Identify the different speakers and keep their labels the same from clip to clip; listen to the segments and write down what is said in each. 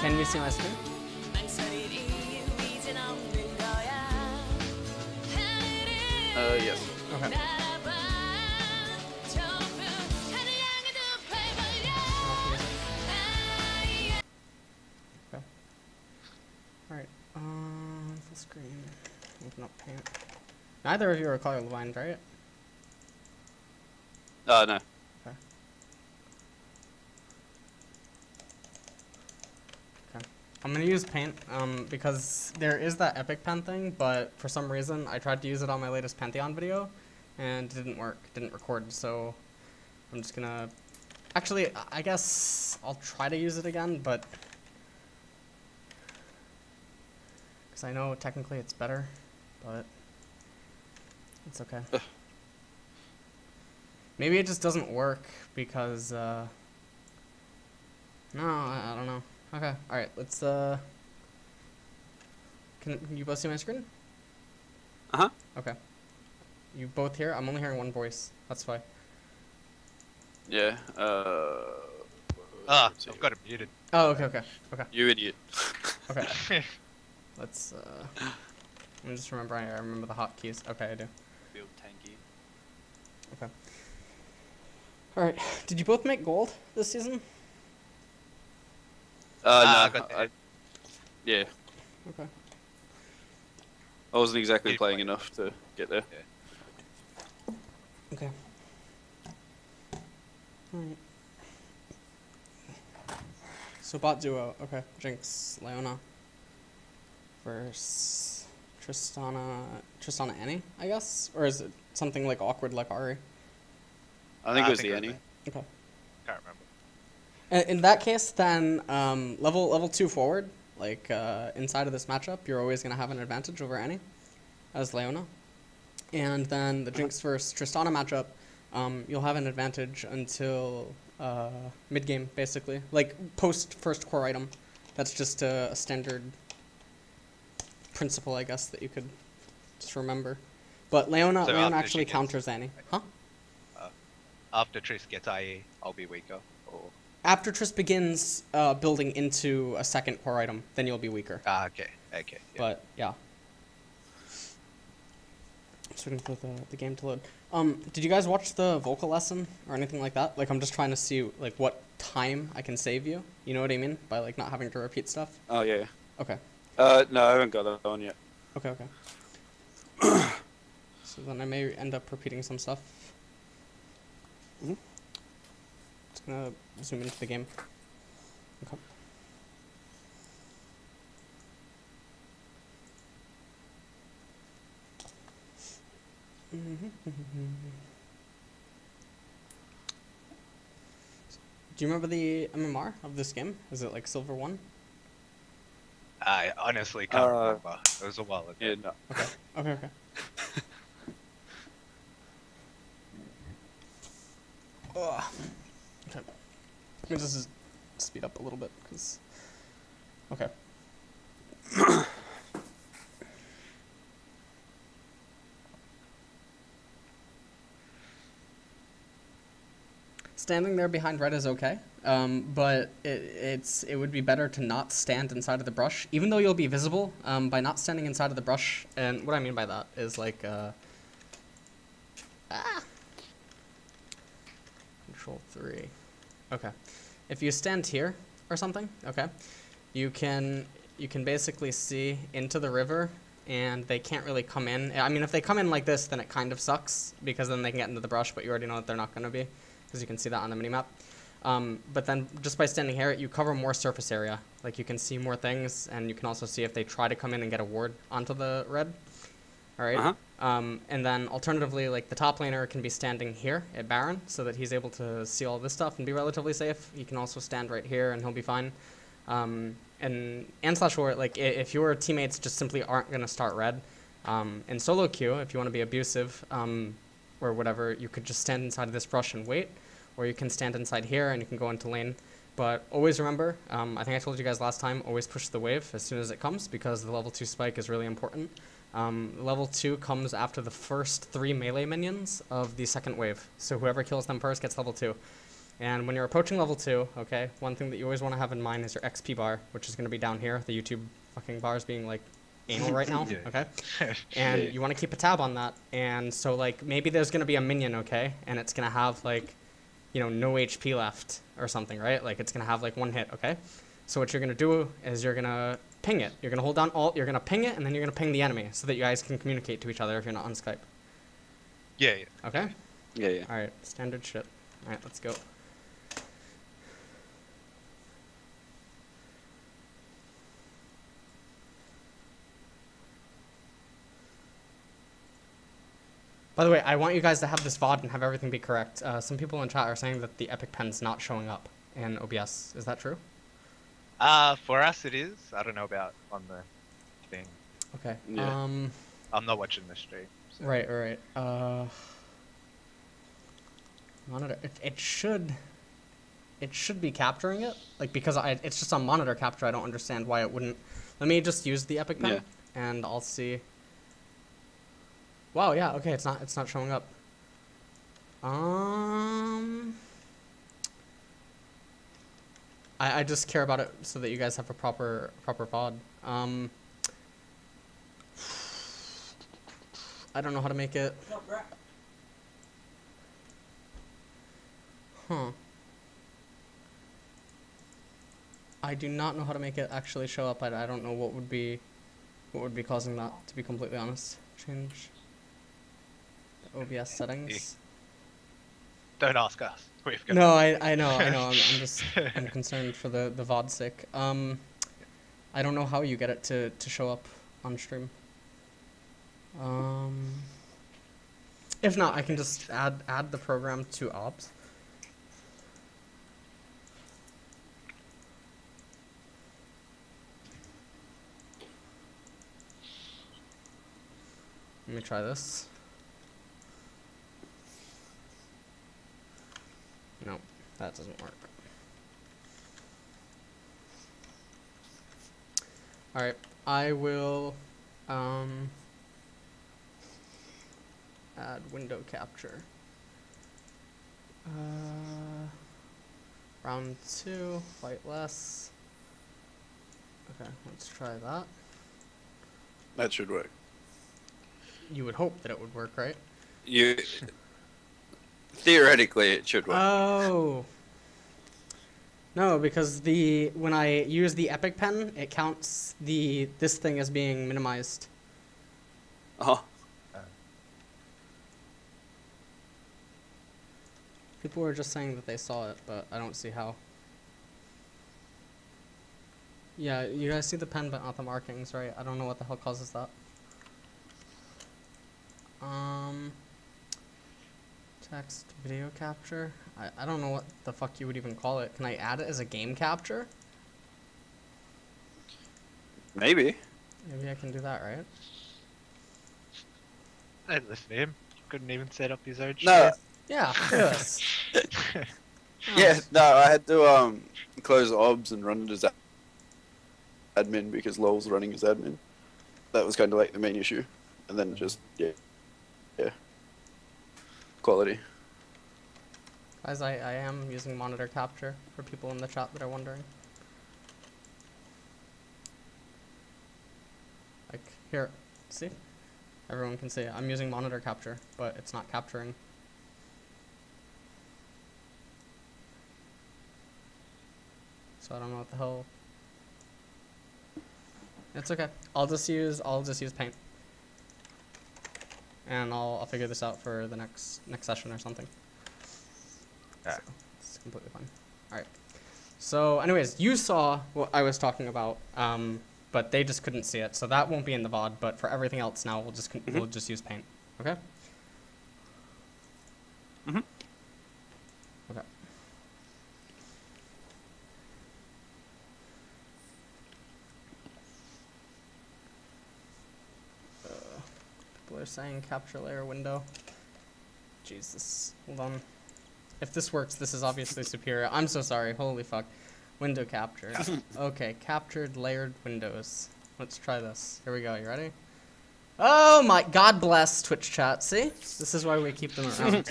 Speaker 1: Can you see my screen?
Speaker 2: Yes.
Speaker 1: Okay. Okay. Alright, full screen. Open up Paint. Neither of you are colorblind, right?
Speaker 2: No.
Speaker 1: Okay. Okay. I'm gonna use Paint, because there is that Epic Pen thing, but for some reason I tried to use it on my latest Pantheon video, and it didn't work, didn't record, so I'm just gonna... Actually, I guess I'll try to use it again, but... Because I know technically it's better, but... It's okay. Maybe it just doesn't work because, no, I don't know. Okay, alright, let's, Can you both see my screen?
Speaker 2: Uh-huh.
Speaker 1: Okay. You both hear? I'm only hearing one voice. That's fine.
Speaker 2: Yeah,
Speaker 3: I've got it muted.
Speaker 1: Oh, okay, okay, okay.
Speaker 2: You idiot.
Speaker 1: Okay. Let's, let me just remember, I remember the hotkeys. Okay, I do.
Speaker 2: Build tanky.
Speaker 1: Okay. Alright, did you both make gold this season?
Speaker 2: No,
Speaker 3: got
Speaker 2: yeah.
Speaker 1: Okay.
Speaker 2: I wasn't exactly
Speaker 3: Keep
Speaker 2: playing
Speaker 3: playing.
Speaker 2: enough to get there.
Speaker 1: Okay. Alright. So bot duo, okay. Jinx, Leona. Versus Tristana Annie, I guess? Or is it something like awkward like Ari?
Speaker 2: I think it was the Annie.
Speaker 1: Okay.
Speaker 3: Can't remember.
Speaker 1: In that case, then level 2 forward, like inside of this matchup, you're always going to have an advantage over Annie as Leona. And then the Jinx versus Tristana matchup, you'll have an advantage until mid-game, basically. Like post first core item. That's just a standard principle, I guess, that you could just remember. But Leona actually counters Annie. Huh?
Speaker 3: After Triss gets IE, I'll be weaker. Or...
Speaker 1: After Triss begins building into a second core item, then you'll be weaker.
Speaker 3: Okay. Yeah.
Speaker 1: But, yeah. Just waiting for the game to load. Did you guys watch the vocal lesson or anything like that? Like, I'm just trying to see, like, what time I can save you. You know what I mean? By, like, not having to repeat stuff.
Speaker 2: Oh, yeah.
Speaker 1: Okay.
Speaker 2: No, I haven't got that on yet.
Speaker 1: Okay, okay. So then I may end up repeating some stuff.
Speaker 2: Mm-hmm.
Speaker 1: Just gonna zoom into the game. Okay. Do you remember the MMR of this game? Is it like Silver 1?
Speaker 3: I honestly can't remember. It was a while ago.
Speaker 2: Yeah, no.
Speaker 1: Okay. Okay, okay. Ugh. Okay. Let me just speed up a little bit, because... Okay. Standing there behind red is okay, but it would be better to not stand inside of the brush, even though you'll be visible by not standing inside of the brush. And what I mean by that is like Control 3. Okay, if you stand here or something, okay, you can basically see into the river, and they can't really come in. I mean, if they come in like this, then it kind of sucks because then they can get into the brush, but you already know that they're not going to be, because you can see that on the minimap. But then just by standing here, you cover more surface area. Like, you can see more things, and you can also see if they try to come in and get a ward onto the red. All right. And then alternatively, like, the top laner can be standing here at Baron, so that he's able to see all this stuff and be relatively safe. He can also stand right here, and he'll be fine. And/or, like, if your teammates just simply aren't going to start red, in solo queue, if you want to be abusive, or whatever, you could just stand inside of this brush and wait, or you can stand inside here and you can go into lane. But always remember, I think I told you guys last time, always push the wave as soon as it comes, because the level 2 spike is really important. Level 2 comes after the first 3 melee minions of the second wave, so whoever kills them first gets level 2. And when you're approaching level 2, okay, one thing that you always want to have in mind is your XP bar, which is going to be down here. The YouTube fucking bar is being like anal right now, okay? And you want to keep a tab on that. And so like maybe there's going to be a minion, okay? And it's going to have like, you know, no HP left or something, right? Like it's going to have like 1 hit, okay? So what you're going to do is you're going to ping it. You're going to hold down Alt, you're going to ping it, and then you're going to ping the enemy so that you guys can communicate to each other if you're not on Skype.
Speaker 3: Yeah.
Speaker 1: Okay?
Speaker 2: Yeah.
Speaker 1: Alright, standard shit. Alright, let's go. By the way, I want you guys to have this VOD and have everything be correct. Some people in chat are saying that the Epic Pen's not showing up in OBS. Is that true?
Speaker 3: For us it is. I don't know about on the thing.
Speaker 1: Okay.
Speaker 2: Yeah.
Speaker 3: I'm not watching the stream. So.
Speaker 1: Right. Monitor. It should be capturing it. Like because it's just on monitor capture. I don't understand why it wouldn't. Let me just use the Epic Pen and I'll see. Wow. Yeah. Okay. It's not showing up. I just care about it so that you guys have a proper VOD. I don't know how to make it. Huh. I do not know how to make it actually show up. I don't know what would be causing that, to be completely honest. Change the OBS settings.
Speaker 3: Don't ask us.
Speaker 1: No, I know. I'm concerned for the VOD's sake. I don't know how you get it to show up on stream. If not, I can just add the program to OBS. Let me try this. No, that doesn't work. Alright, I will add window capture. Round 2, fight less. Okay, let's try that.
Speaker 2: That should work.
Speaker 1: You would hope that it would work, right?
Speaker 2: Theoretically, it should work.
Speaker 1: Oh. No, because when I use the Epic Pen, it counts this thing as being minimized.
Speaker 2: Oh.
Speaker 1: People were just saying that they saw it, but I don't see how. Yeah, you guys see the pen but not the markings, right? I don't know what the hell causes that. Text video capture. I don't know what the fuck you would even call it. Can I add it as a game capture?
Speaker 2: Maybe.
Speaker 1: Maybe I can do that, right?
Speaker 3: I listen to him. Couldn't even set up his own
Speaker 2: No.
Speaker 1: Yeah, do this.
Speaker 2: Yeah, no, I had to close OBS and run it as admin because LOL's running as admin. That was kind of like the main issue. And then just, yeah. Quality.
Speaker 1: Guys, I am using monitor capture for people in the chat that are wondering. Like, here, see? Everyone can see. I'm using monitor capture, but it's not capturing. So I don't know what the hell. It's okay. I'll just use paint. And I'll figure this out for the next session or something.
Speaker 3: Yeah.
Speaker 1: So it's completely fine. Alright. So anyways, you saw what I was talking about, but they just couldn't see it. So that won't be in the VOD, but for everything else now we'll just use paint. Okay?
Speaker 2: Mhm.
Speaker 1: Okay. People are saying capture layer window. Jesus. Hold on. If this works, this is obviously superior. I'm so sorry. Holy fuck. Window capture. Okay, captured layered windows. Let's try this. Here we go. You ready? Oh my God bless Twitch chat. See? This is why we keep them around.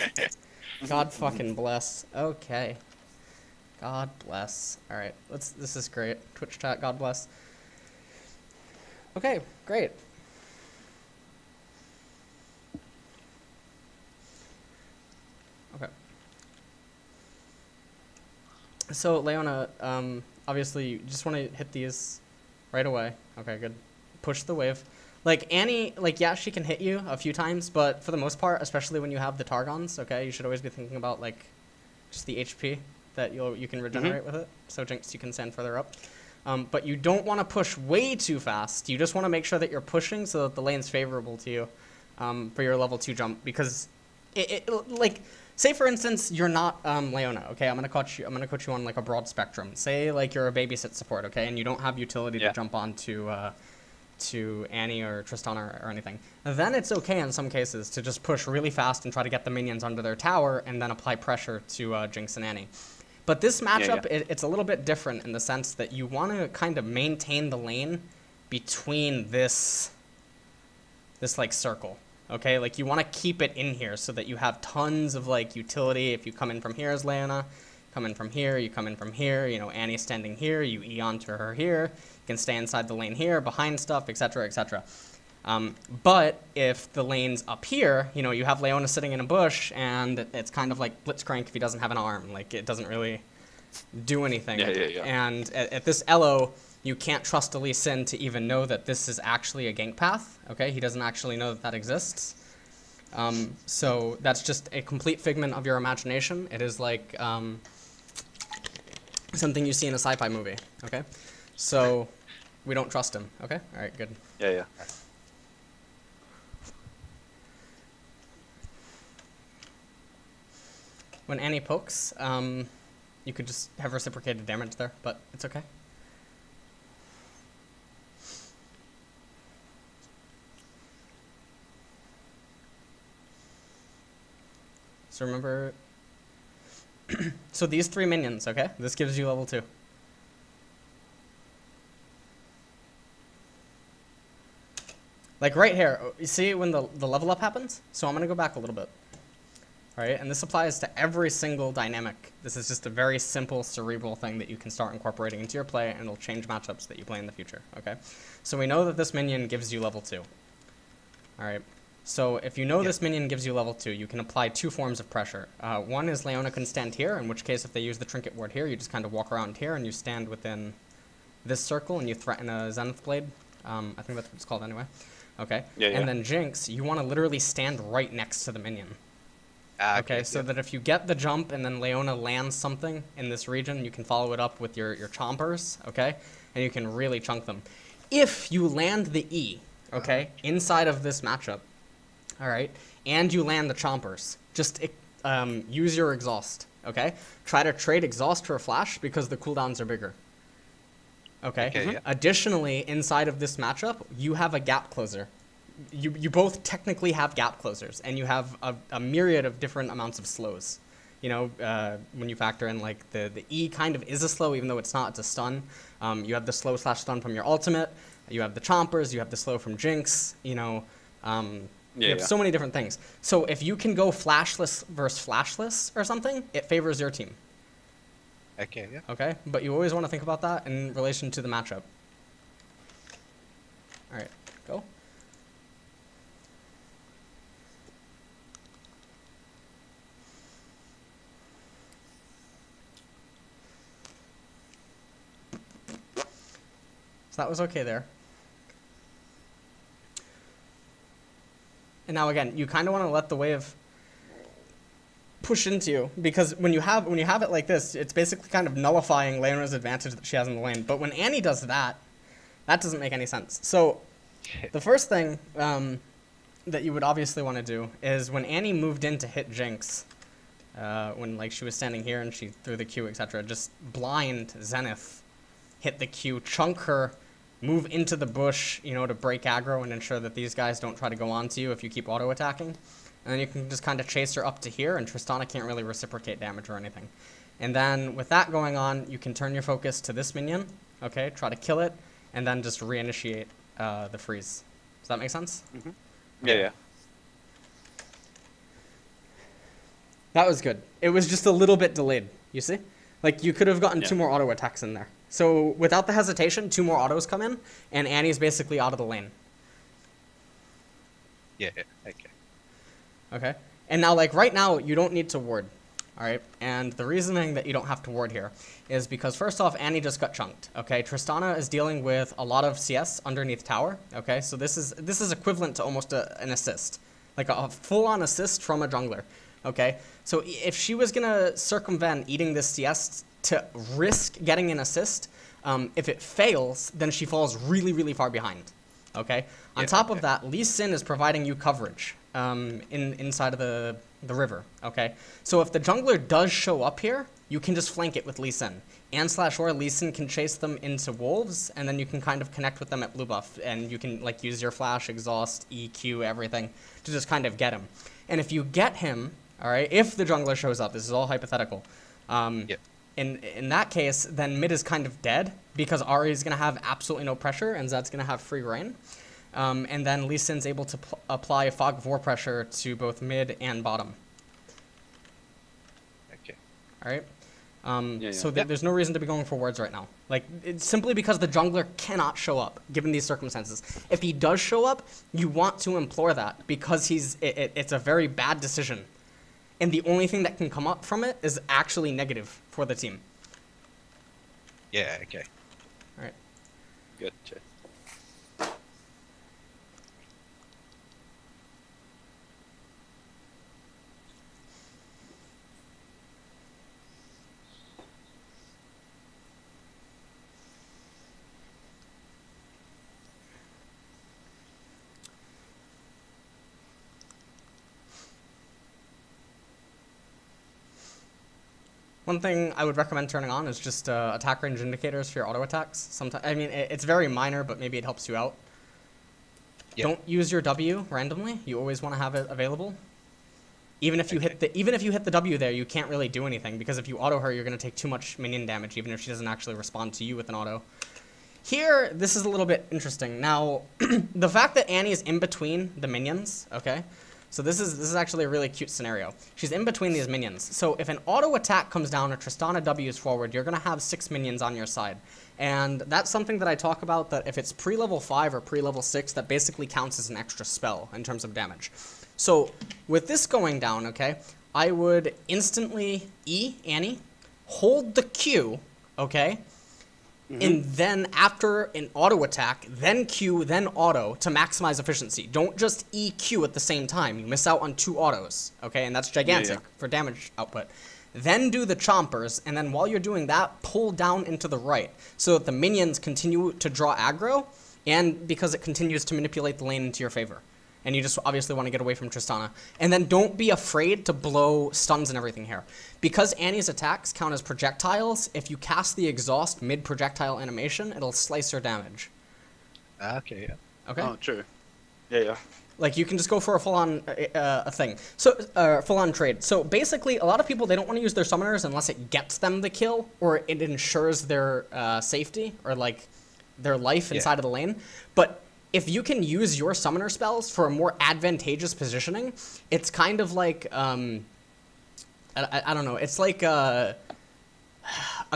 Speaker 1: God fucking bless. Okay. God bless. All right, this is great. Twitch chat, God bless. Okay, great. Okay. So, Leona, obviously, you just want to hit these right away. Okay, good. Push the wave. Like, Annie, like, yeah, she can hit you a few times, but for the most part, especially when you have the Targons, okay, you should always be thinking about, like, just the HP that you can regenerate with it. So, Jinx, you can stand further up. But you don't want to push way too fast. You just want to make sure that you're pushing so that the lane's favorable to you for your level 2 jump, because like, say for instance you're not Leona, okay? I'm gonna coach you on like a broad spectrum. Say like you're a babysit support, okay, and you don't have utility to jump on to Annie or Tristana or anything. Then it's okay in some cases to just push really fast and try to get the minions under their tower and then apply pressure to Jinx and Annie. But this matchup, it's a little bit different in the sense that you want to kind of maintain the lane between this like circle. Okay, like you want to keep it in here so that you have tons of like utility. If you come in from here as Leona, come in from here, you come in from here, you know, Annie's standing here, you E onto her here, you can stay inside the lane here, behind stuff, etc., etc. But if the lane's up here, you know, you have Leona sitting in a bush, and it's kind of like Blitzcrank if he doesn't have an arm. Like, it doesn't really do anything. And at this Elo, you can't trust Lee Sin to even know that this is actually a gank path, okay? He doesn't actually know that that exists. So that's just a complete figment of your imagination. It is like something you see in a sci-fi movie, okay? So we don't trust him, okay? All right, good.
Speaker 2: Yeah.
Speaker 1: When Annie pokes, you could just have reciprocated damage there, but it's okay. So remember, so these 3 minions, okay? This gives you level 2. Like right here, you see when the level up happens? So I'm gonna go back a little bit. All right, and this applies to every single dynamic. This is just a very simple cerebral thing that you can start incorporating into your play, and it'll change matchups that you play in the future, okay? So we know that this minion gives you level 2. All right. So if you know this minion gives you level 2, you can apply 2 forms of pressure. One is Leona can stand here, in which case if they use the trinket ward here, you just kind of walk around here and you stand within this circle and you threaten a Zenith Blade. I think that's what it's called anyway. Okay. And then Jinx, you want to literally stand right next to the minion. Okay, so that if you get the jump and then Leona lands something in this region, you can follow it up with your chompers, okay? And you can really chunk them. If you land the E, okay, inside of this matchup, all right, and you land the chompers, just use your exhaust, okay? Try to trade exhaust for a flash because the cooldowns are bigger. Okay? Additionally, inside of this matchup, you have a gap closer. You both technically have gap closers, and you have a myriad of different amounts of slows. You know, when you factor in, like, the E kind of is a slow, even though it's not, it's a stun. You have the slow/stun from your ultimate. You have the chompers. You have the slow from Jinx. You know, you have so many different things. So if you can go flashless versus flashless or something, it favors your team.
Speaker 3: Okay,
Speaker 1: Okay? But you always want to think about that in relation to the matchup. All right, go. So that was okay there. And now again, you kind of want to let the wave push into you, because when you have it like this, it's basically kind of nullifying Leona's advantage that she has in the lane. But when Annie does that, that doesn't make any sense. So the first thing that you would obviously want to do is when Annie moved in to hit Jinx, when like she was standing here and she threw the Q, etc., just blind Zenith, hit the Q, chunk her, move into the bush, you know, to break aggro and ensure that these guys don't try to go on to you if you keep auto-attacking. And then you can just kind of chase her up to here, and Tristana can't really reciprocate damage or anything. And then with that going on, you can turn your focus to this minion, okay, try to kill it, and then just reinitiate the freeze. Does that make sense?
Speaker 2: Mm-hmm. Yeah.
Speaker 1: That was good. It was just a little bit delayed, you see? Like, you could have gotten
Speaker 2: Yeah.
Speaker 1: 2 more auto attacks in there. So, without the hesitation, 2 more autos come in, and Annie's basically out of the lane.
Speaker 3: Yeah, okay.
Speaker 1: Okay? And now, like, right now, you don't need to ward. Alright? And the reasoning that you don't have to ward here is because, first off, Annie just got chunked. Okay? Tristana is dealing with a lot of CS underneath tower. Okay? So this is equivalent to almost an assist. Like, a full-on assist from a jungler. Okay? So if she was gonna circumvent eating this CS to risk getting an assist, if it fails, then she falls really, really far behind. Okay? On top of that, Lee Sin is providing you coverage inside of the river. Okay? So if the jungler does show up here, you can just flank it with Lee Sin. And/or Lee Sin can chase them into wolves, and then you can kind of connect with them at blue buff, and you can like use your flash, exhaust, EQ, everything to just kind of get him. And if you get him, all right, if the jungler shows up, this is all hypothetical. In that case, then mid is kind of dead because Ahri is going to have absolutely no pressure and Zed's going to have free reign. And then Lee Sin's able to apply Fog of War pressure to both mid and bottom.
Speaker 3: Okay.
Speaker 1: All right?
Speaker 2: Yeah.
Speaker 1: So there's no reason to be going for wards right now. Like, it's simply because the jungler cannot show up, given these circumstances. If he does show up, you want to implore that because it's a very bad decision. And the only thing that can come up from it is actually negative for the team.
Speaker 3: Yeah, okay.
Speaker 1: All right.
Speaker 2: Good. Cheers.
Speaker 1: One thing I would recommend turning on is just attack range indicators for your auto attacks. Sometimes, I mean, it's very minor, but maybe it helps you out.
Speaker 3: Yeah.
Speaker 1: Don't use your W randomly. You always want to have it available. Even if you hit the W there, you can't really do anything because if you auto her, you're going to take too much minion damage, even if she doesn't actually respond to you with an auto. Here, this is a little bit interesting. Now, the fact that Annie is in between the minions, okay? So this is actually a really cute scenario. She's in between these minions. So if an auto attack comes down or Tristana W's forward, you're going to have 6 minions on your side. And that's something that I talk about, that if it's pre-level 5 or pre-level 6, that basically counts as an extra spell in terms of damage. So with this going down, okay, I would instantly E Annie, hold the Q, okay, and then after an auto attack, then Q, then auto to maximize efficiency. Don't just EQ at the same time. You miss out on 2 autos, okay? And that's gigantic for damage output. Then do the chompers, and then while you're doing that, pull down into the right so that the minions continue to draw aggro, and because it continues to manipulate the lane into your favor. And you just obviously want to get away from Tristana. And then don't be afraid to blow stuns and everything here. Because Annie's attacks count as projectiles, if you cast the exhaust mid-projectile animation, it'll slice her damage.
Speaker 3: Okay, yeah.
Speaker 1: Okay?
Speaker 2: Oh, true. Yeah.
Speaker 1: Like, you can just go for a full-on thing. So, full-on trade. So, basically, a lot of people, they don't want to use their summoners unless it gets them the kill, or it ensures their safety, or, like, their life inside of the lane. But if you can use your summoner spells for a more advantageous positioning, it's kind of like, I don't know, it's like a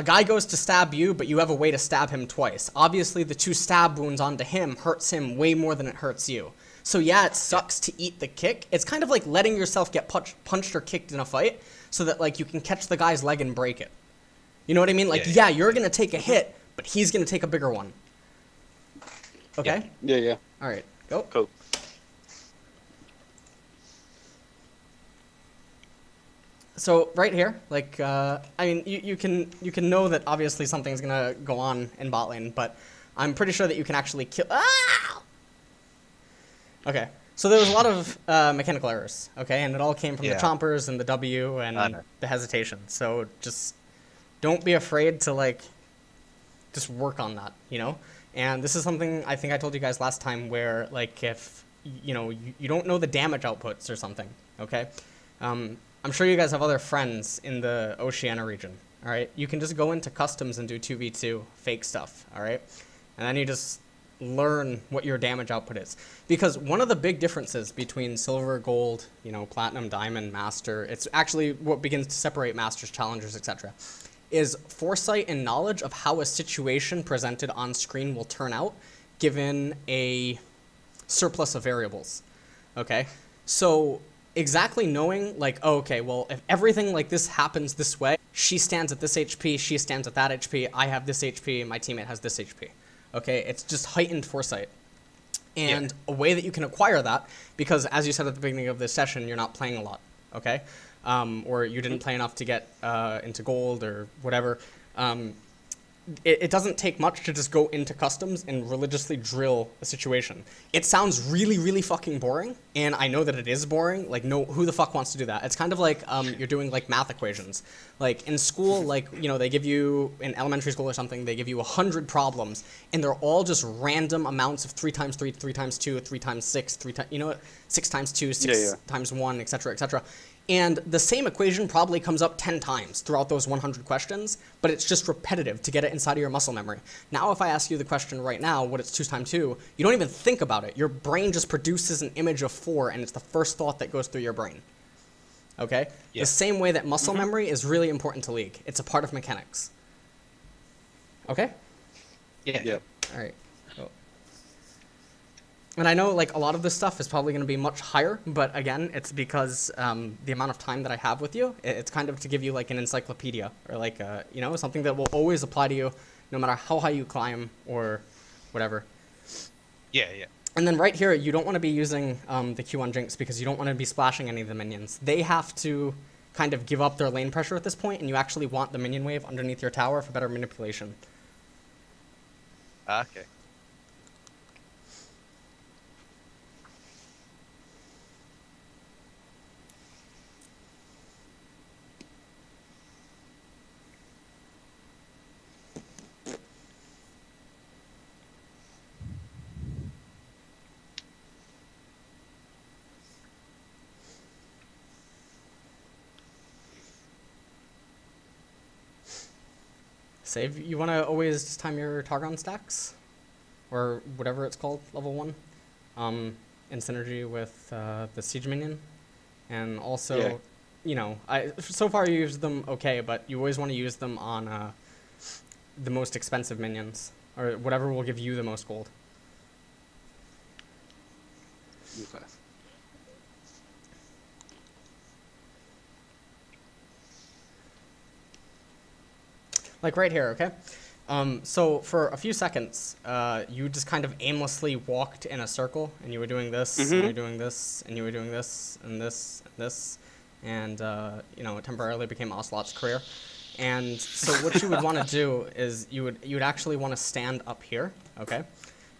Speaker 1: guy goes to stab you, but you have a way to stab him twice. Obviously, the 2 stab wounds onto him hurts him way more than it hurts you. So yeah, it sucks to eat the kick. It's kind of like letting yourself get punched or kicked in a fight so that, like, you can catch the guy's leg and break it. You know what I mean? Like, yeah, you're going to take a hit, but he's going to take a bigger one. Okay?
Speaker 2: Yeah.
Speaker 1: All right, go.
Speaker 2: Cool.
Speaker 1: So right here, like, I mean, you can know that obviously something's gonna go on in bot lane, but I'm pretty sure that you can actually kill. Ah! Okay, so there was a lot of mechanical errors. Okay, and it all came from the chompers and the W and the hesitation. So just don't be afraid to, like, just work on that, you know. And this is something I think I told you guys last time, where, like, if you know you don't know the damage outputs or something, okay. I'm sure you guys have other friends in the Oceania region, all right? You can just go into customs and do 2v2 fake stuff, all right? And then you just learn what your damage output is. Because one of the big differences between silver, gold, you know, platinum, diamond, master, it's actually what begins to separate masters, challengers, etc., is foresight and knowledge of how a situation presented on screen will turn out given a surplus of variables. Okay? So exactly knowing, like, oh, okay, well, if everything like this happens this way, she stands at this HP, she stands at that HP, I have this HP, my teammate has this HP. Okay? It's just heightened foresight. And a way that you can acquire that, because as you said at the beginning of this session, you're not playing a lot, okay? Or you didn't play enough to get into gold or whatever. It doesn't take much to just go into customs and religiously drill a situation. It sounds really, really fucking boring, and I know that it is boring. Like, no, who the fuck wants to do that? It's kind of like you're doing, like, math equations. Like, in school, like, you know, they give you, in elementary school or something, they give you 100 problems, and they're all just random amounts of 3 times 3, 3 times 2, 3 times 6, 3 times, you know what, 6 times 2, 6 times 1, etc., etc. And the same equation probably comes up 10 times throughout those 100 questions, but it's just repetitive to get it inside of your muscle memory. Now, if I ask you the question right now, what is 2 times 2, you don't even think about it. Your brain just produces an image of 4, and it's the first thought that goes through your brain. Okay? The same way that muscle memory is really important to League. It's a part of mechanics. Okay?
Speaker 3: Yeah.
Speaker 1: All right. Cool. And I know, like, a lot of this stuff is probably going to be much higher, but again, it's because the amount of time that I have with you, it's kind of to give you, like, an encyclopedia, or, like, you know, something that will always apply to you no matter how high you climb or whatever.
Speaker 3: Yeah.
Speaker 1: And then right here, you don't want to be using the Q on Jinx because you don't want to be splashing any of the minions. They have to kind of give up their lane pressure at this point, and you actually want the minion wave underneath your tower for better manipulation.
Speaker 3: Okay.
Speaker 1: Save, you want to always just time your Targon stacks, or whatever it's called, level 1, in synergy with the Siege Minion. And also, you know, so far you use them okay, but you always want to use them on the most expensive minions, or whatever will give you the most gold.
Speaker 2: Okay.
Speaker 1: Like right here, okay? So for a few seconds, you just kind of aimlessly walked in a circle, and you were doing this, and you were doing this, and you were doing this, and this, and this, and, you know, it temporarily became Ocelot's career. And so what you would want to do is you would actually want to stand up here, okay?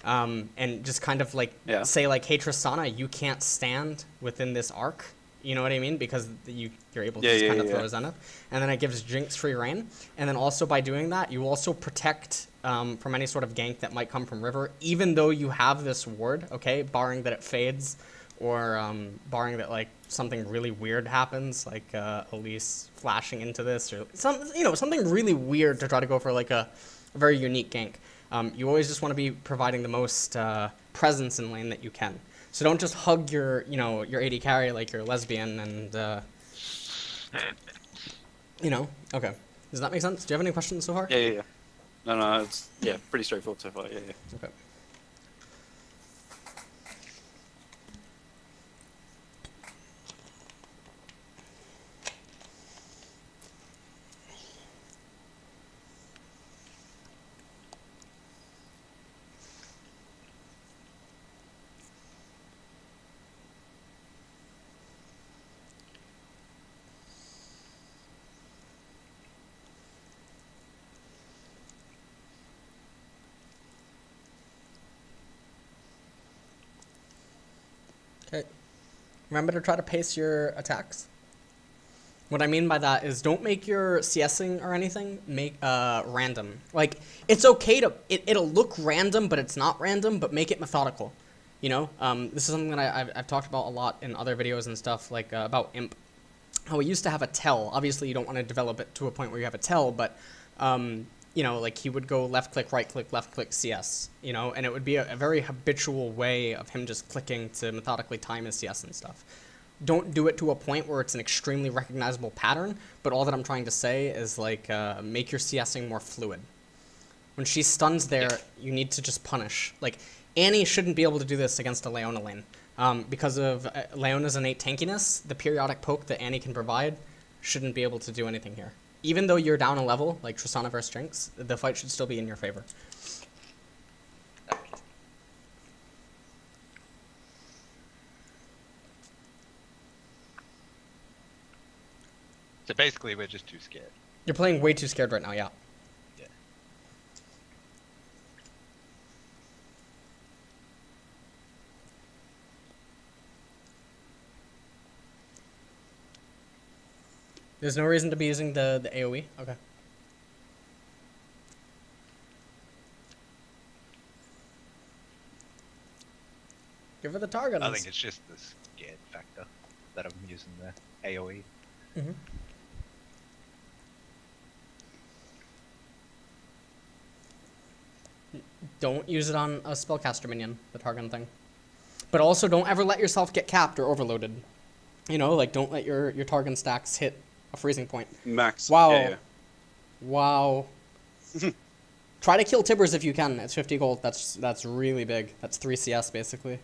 Speaker 1: And just kind of like say like, hey Tristana, you can't stand within this arc. You know what I mean? Because you're able to just kind of throw a Zenith. And then it gives Jinx free reign. And then also by doing that, you also protect from any sort of gank that might come from River, even though you have this ward, okay? Barring that it fades, or barring that like something really weird happens, like Elise flashing into this, or something really weird to try to go for like a very unique gank. You always just want to be providing the most presence in lane that you can. So don't just hug your AD carry like you're a lesbian and, okay. Does that make sense? Do you have any questions so far?
Speaker 2: Yeah. No, it's, pretty straightforward so far, yeah.
Speaker 1: Okay. Okay. Remember to try to pace your attacks. What I mean by that is don't make your CSing or anything make random. Like, it's okay to, it'll look random, but it's not random, but make it methodical. You know, this is something that I've talked about a lot in other videos and stuff, like about Imp. How we used to have a tell. Obviously, you don't want to develop it to a point where you have a tell, but, like he would go left click, left click, CS, and it would be a very habitual way of him just clicking to methodically time his CS and stuff. don't do it to a point where it's an extremely recognizable pattern, but all that I'm trying to say is, like, make your CSing more fluid. When she stuns there, you need to just punish. Like, Annie shouldn't be able to do this against a Leona lane. Because of Leona's innate tankiness, the periodic poke that Annie can provide shouldn't be able to do anything here. Even though you're down a level, like Tristana versus Jinx, the fight should still be in your favor.
Speaker 3: So basically, we're just too scared.
Speaker 1: You're playing way too scared right now, yeah.
Speaker 3: Yeah.
Speaker 1: There's no reason to be using the AoE? Okay. Give her the target.
Speaker 3: I think it's just the scared factor that I'm using the AoE.
Speaker 1: Mm-hmm. Don't use it on a spellcaster minion, the Targon thing. But also don't ever let yourself get capped or overloaded. You know, like don't let your Targon stacks hit a freezing point.
Speaker 2: Max.
Speaker 1: Wow.
Speaker 2: Yeah.
Speaker 1: Wow. Try to kill Tibbers if you can. It's 50 gold. That's really big. That's 3 CS basically.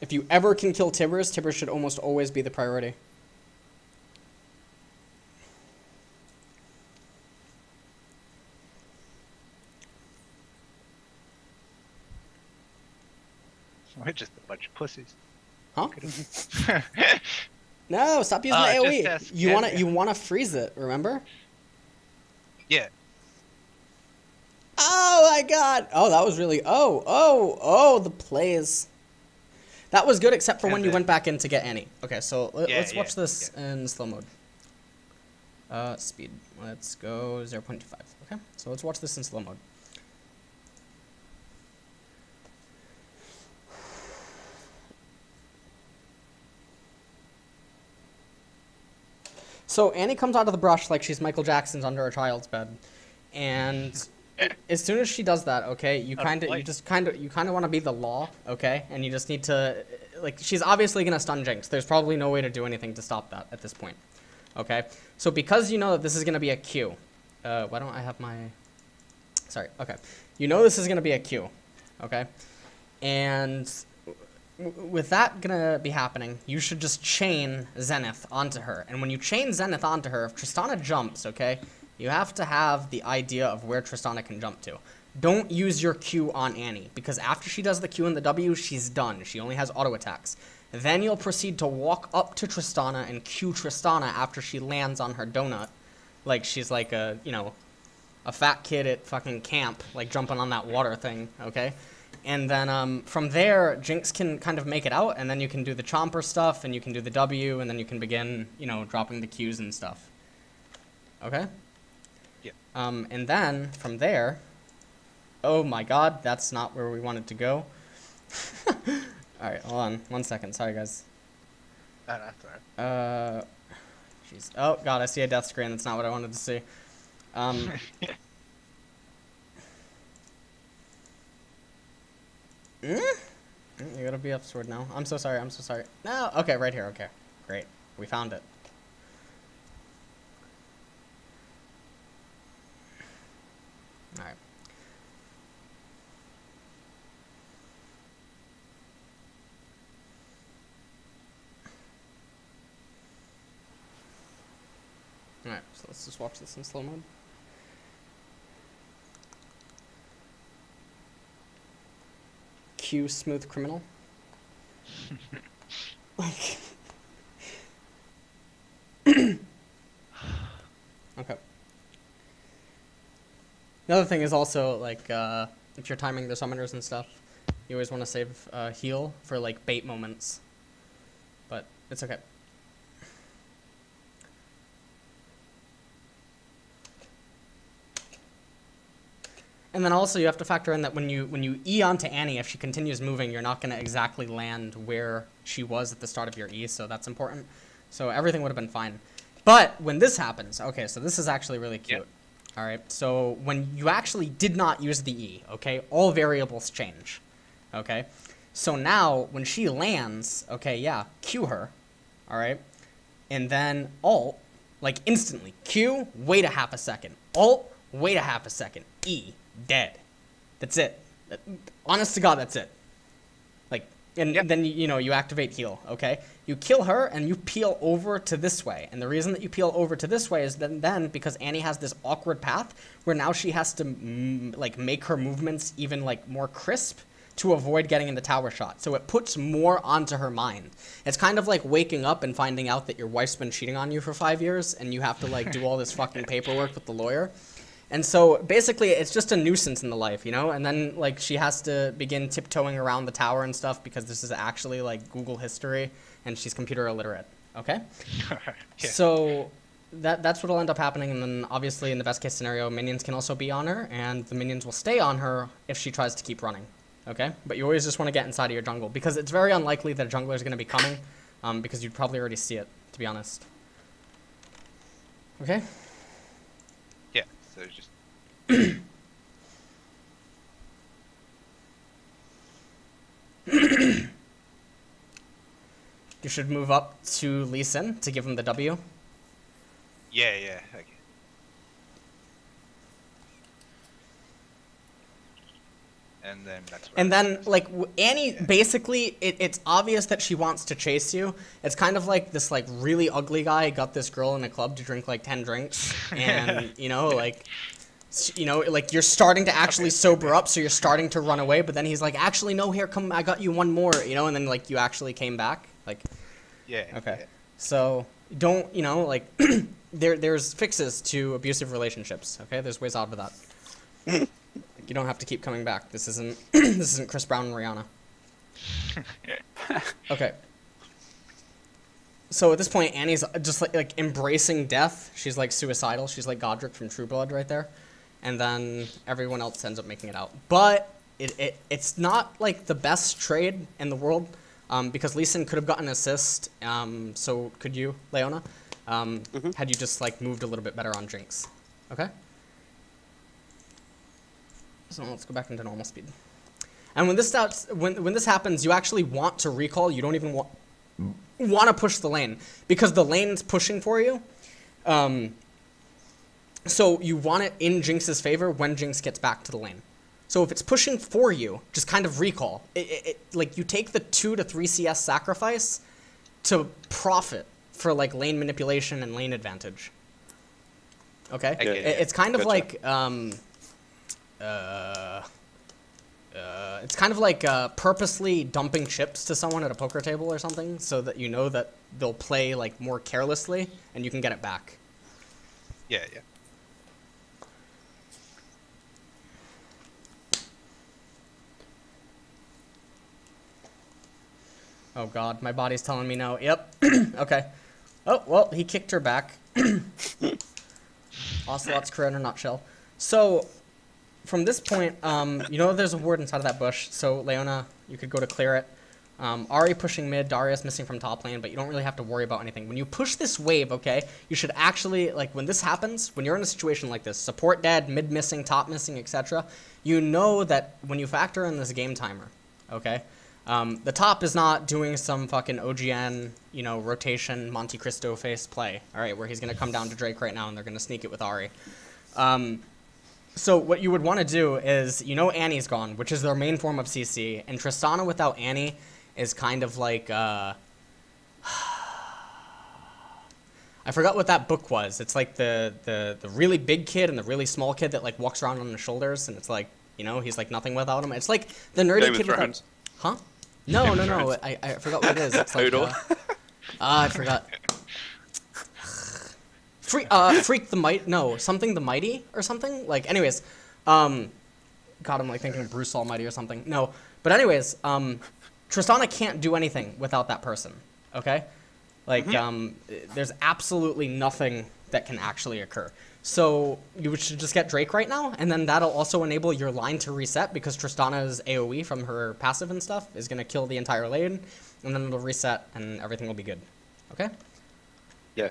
Speaker 1: If you ever can kill Tibbers, Tibbers should almost always be the priority.
Speaker 3: We're just a bunch of pussies.
Speaker 1: Huh? No, stop using the AoE.
Speaker 3: Just
Speaker 1: You wanna freeze it, remember?
Speaker 3: Yeah.
Speaker 1: Oh my god! Oh, that was really the plays. That was good except for when you went back in to get Annie. Okay, so let's watch this in slow mode. Speed. Let's go 0.25. Okay, so let's watch this in slow mode. So Annie comes out of the brush like she's Michael Jackson's under a child's bed, and as soon as she does that, okay, you kind of want to be the law, okay, and you just need to, like, she's obviously gonna stun Jinx. There's probably no way to do anything to stop that at this point, okay. So because you know that this is gonna be a Q, why don't I have my? Sorry, okay. You know this is gonna be a Q, okay, and with that gonna be happening, you should just chain Zenith onto her. And when you chain Zenith onto her, if Tristana jumps, okay, you have to have the idea of where Tristana can jump to. Don't use your Q on Annie, because after she does the Q and the W, she's done. She only has auto attacks. Then you'll proceed to walk up to Tristana and Q Tristana after she lands on her donut. Like she's like a, you know, a fat kid at fucking camp, like jumping on that water thing, okay? And then from there, Jinx can kind of make it out, and then you can do the Chomper stuff, and you can do the W, and then you can begin, you know, dropping the Qs and stuff. Okay?
Speaker 3: Yeah.
Speaker 1: And then, from there... Oh my god, that's not where we wanted to go. Alright, hold on. 1 second. Sorry, guys.
Speaker 3: Oh, that's alright.
Speaker 1: Jeez. Oh, god, I see a death screen. That's not what I wanted to see. You gotta be up sword now. I'm so sorry, I'm so sorry. No, okay, right here, okay. Great. We found it. Alright. Alright, so let's just watch this in slow mode. Q smooth criminal. Like. Okay. The other thing is also, like, if you're timing the summoners and stuff, you always want to save heal for, like, bait moments. But it's okay. And then also you have to factor in that when you E onto Annie, if she continues moving, you're not going to exactly land where she was at the start of your E, so that's important. So everything would have been fine. But when this happens, okay, so this is actually really cute. Yep. All right, so when you actually did not use the E, okay, all variables change, okay? So now when she lands, okay, yeah, Q her, All right. And then alt, like instantly. Q, wait a half a second. Alt, wait a half a second. E, dead. That's it. Honest to God, that's it. Like, and then, you know, you activate heal, okay? You kill her, and you peel over to this way. And the reason that you peel over to this way is then because Annie has this awkward path where now she has to, like, make her movements even, like, more crisp to avoid getting in the tower shot. So it puts more onto her mind. It's kind of like waking up and finding out that your wife's been cheating on you for 5 years, and you have to, like, do all this fucking paperwork with the lawyer. And so basically it's just a nuisance in the life, you know? And then, like, she has to begin tiptoeing around the tower and stuff because this is actually, like, Google history, and she's computer illiterate, okay?
Speaker 3: Yeah.
Speaker 1: So that's what'll end up happening, and then obviously in the best case scenario, minions can also be on her, and the minions will stay on her if she tries to keep running, okay? But you always just want to get inside of your jungle, because it's very unlikely that a jungler is going to be coming, because you'd probably already see it, to be honest. Okay?
Speaker 3: Yeah, so just
Speaker 1: You should move up to Lee Sin to give him the W.
Speaker 3: yeah, okay. And then that's where
Speaker 1: And then, like, Annie, basically, it's obvious that she wants to chase you. It's kind of like this, like, really ugly guy got this girl in a club to drink, like, 10 drinks. And, you know, like, you're starting to actually sober up, so you're starting to run away. But then he's like, actually, no, here, come, I got you one more, you know? And then, like, you actually came back. Like,
Speaker 3: yeah.
Speaker 1: okay.
Speaker 3: Yeah.
Speaker 1: So, don't, you know, like, there's fixes to abusive relationships, okay? There's ways out of that. You don't have to keep coming back. This isn't this isn't Chris Brown and Rihanna. Okay. So at this point, Annie's just like embracing death. She's like suicidal. She's like Godric from True Blood right there. And then everyone else ends up making it out. But it's not like the best trade in the world, because Lee Sin could have gotten an assist. So could you, Leona? Had you just like moved a little bit better on Jinx. Okay? So let's go back into normal speed. And when this starts, when this happens, you actually want to recall. You don't even want to push the lane because the lane's pushing for you. So you want it in Jinx's favor when Jinx gets back to the lane. So if it's pushing for you, just kind of recall. Like you take the 2 to 3 CS sacrifice to profit for like lane manipulation and lane advantage. Okay, it's kind of like it's kind of like purposely dumping chips to someone at a poker table or something, so that you know that they'll play like more carelessly and you can get it back.
Speaker 3: Yeah.
Speaker 1: Oh god, my body's telling me no. Yep. Okay. Oh, well, he kicked her back. Ocelot's career in a nutshell. So, from this point, you know there's a ward inside of that bush, so Leona, you could go to clear it. Ahri pushing mid, Darius missing from top lane, but you don't really have to worry about anything. When you push this wave, okay, you should actually, like, when this happens, when you're in a situation like this, support dead, mid missing, top missing, etc., you know that when you factor in this game timer, okay, the top is not doing some fucking OGN, you know, rotation, Monte Cristo face play, alright, where he's going to come down to Drake right now and they're going to sneak it with Ahri. So what you would want to do is, you know Annie's gone, which is their main form of CC, and Tristana without Annie is kind of like, I forgot what that book was. It's like the really big kid and the really small kid that like walks around on his shoulders, and it's like, you know, he's like nothing without him. It's like the nerdy kid without... Huh? No. I forgot what it is. It's like, I forgot. Freak the Might, no, something the Mighty or something? Like, anyways, God, I'm like thinking of Bruce Almighty or something. No, but anyways, Tristana can't do anything without that person, okay? Like, there's absolutely nothing that can actually occur. So you should just get Drake right now, and then that'll also enable your line to reset because Tristana's AoE from her passive and stuff is going to kill the entire lane, and then it'll reset and everything will be good, okay?
Speaker 2: Yeah.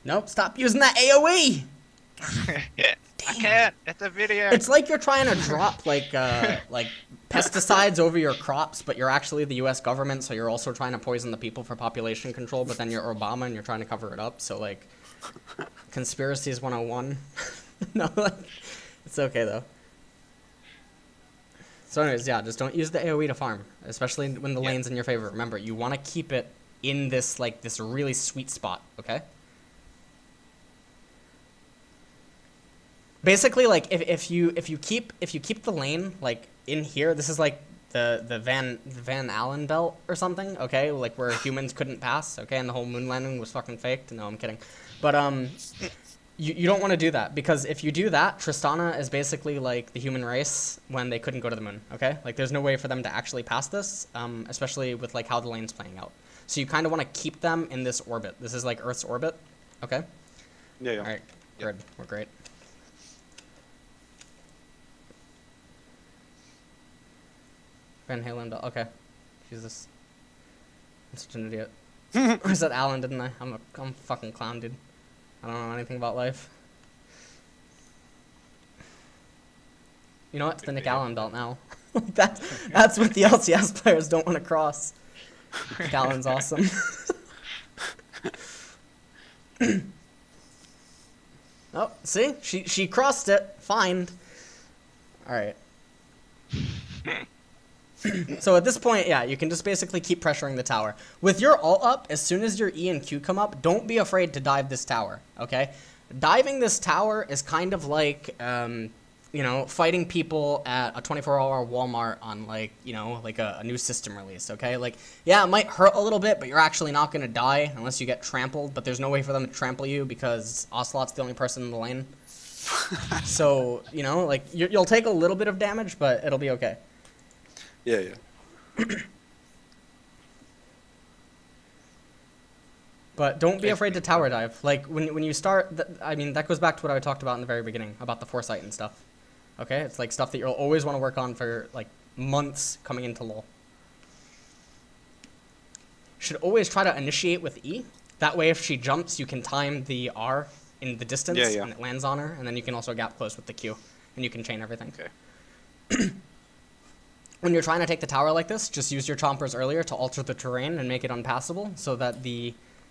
Speaker 1: Nope, stop using that AoE!
Speaker 3: I can't. It's a video.
Speaker 1: It's like you're trying to drop like pesticides over your crops, but you're actually the U.S. government, so you're also trying to poison the people for population control. But then you're Obama and you're trying to cover it up. So like, conspiracies 101. No, like, it's okay though. So anyways, yeah, just don't use the AoE to farm, especially when the lane's in your favor. Remember, you want to keep it in this like this really sweet spot. Okay. Basically, like if you keep the lane like in here, this is like the Van Allen belt or something, okay? Like where humans couldn't pass, okay? And the whole moon landing was fucking faked. No, I'm kidding. But you don't want to do that, because if you do that, Tristana is basically like the human race when they couldn't go to the moon, okay? Like there's no way for them to actually pass this, especially with like how the lane's playing out. So you kind of want to keep them in this orbit. This is like Earth's orbit, okay?
Speaker 2: Yeah.
Speaker 1: All right, good. We're great. Van Halen, okay. Jesus. I'm such an idiot. I said Alan, didn't I? I'm a fucking clown, dude. I don't know anything about life. You know what? It's the Nick Allen belt now. That's what the LCS players don't want to cross. Nick Allen's awesome. Oh, see? She crossed it. Find. Alright. So at this point, yeah, you can just basically keep pressuring the tower. With your ult up, as soon as your E and Q come up, don't be afraid to dive this tower, okay? Diving this tower is kind of like, you know, fighting people at a 24-hour Walmart on, like, you know, like a new system release, okay? Like, yeah, it might hurt a little bit, but you're actually not going to die unless you get trampled, but there's no way for them to trample you because Ocelot's the only person in the lane. So, you know, like, you'll take a little bit of damage, but it'll be okay.
Speaker 2: Yeah.
Speaker 1: But don't be afraid to tower dive. Like, when you start, I mean, that goes back to what I talked about in the very beginning, about the foresight and stuff. Okay? It's like stuff that you'll always want to work on for, like, months coming into LoL. Should always try to initiate with E. That way, if she jumps, you can time the R in the distance, and it lands on her, and then you can also gap close with the Q, and you can chain everything.
Speaker 2: Okay.
Speaker 1: When you're trying to take the tower like this, just use your chompers earlier to alter the terrain and make it unpassable, so that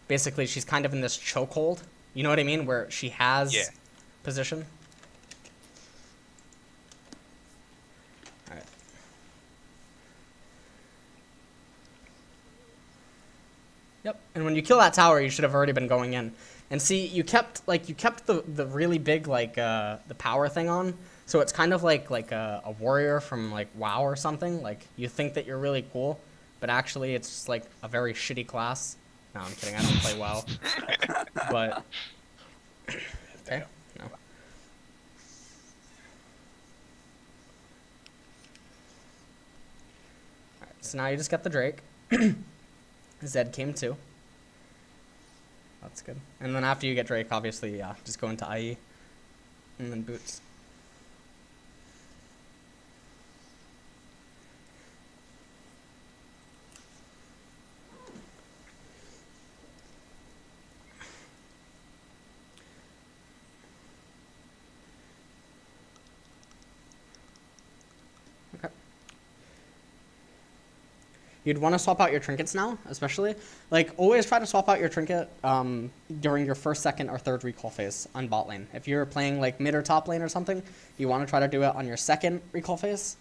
Speaker 1: basically she's kind of in this chokehold. You know what I mean? Where she has position. All right. Yep. And when you kill that tower, you should have already been going in. And see, you kept the really big the power thing on. So it's kind of like a warrior from like WoW or something. Like you think that you're really cool, but actually it's just like a very shitty class. No, I'm kidding. I don't play WoW. But okay, no. Alright, so now you just got the Drake. Zed came too. That's good. And then after you get Drake, obviously, yeah, just go into IE and then boots. You'd want to swap out your trinkets now, especially. Like, always try to swap out your trinket during your first, second, or third recall phase on bot lane. If you're playing, like, mid or top lane or something, you want to try to do it on your second recall phase.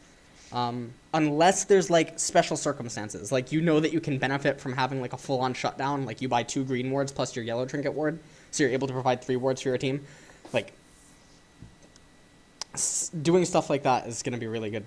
Speaker 1: Unless there's, like, special circumstances. Like, you know that you can benefit from having, like, a full-on shutdown. Like, you buy 2 green wards plus your yellow trinket ward, so you're able to provide 3 wards for your team. Like, doing stuff like that is going to be really good.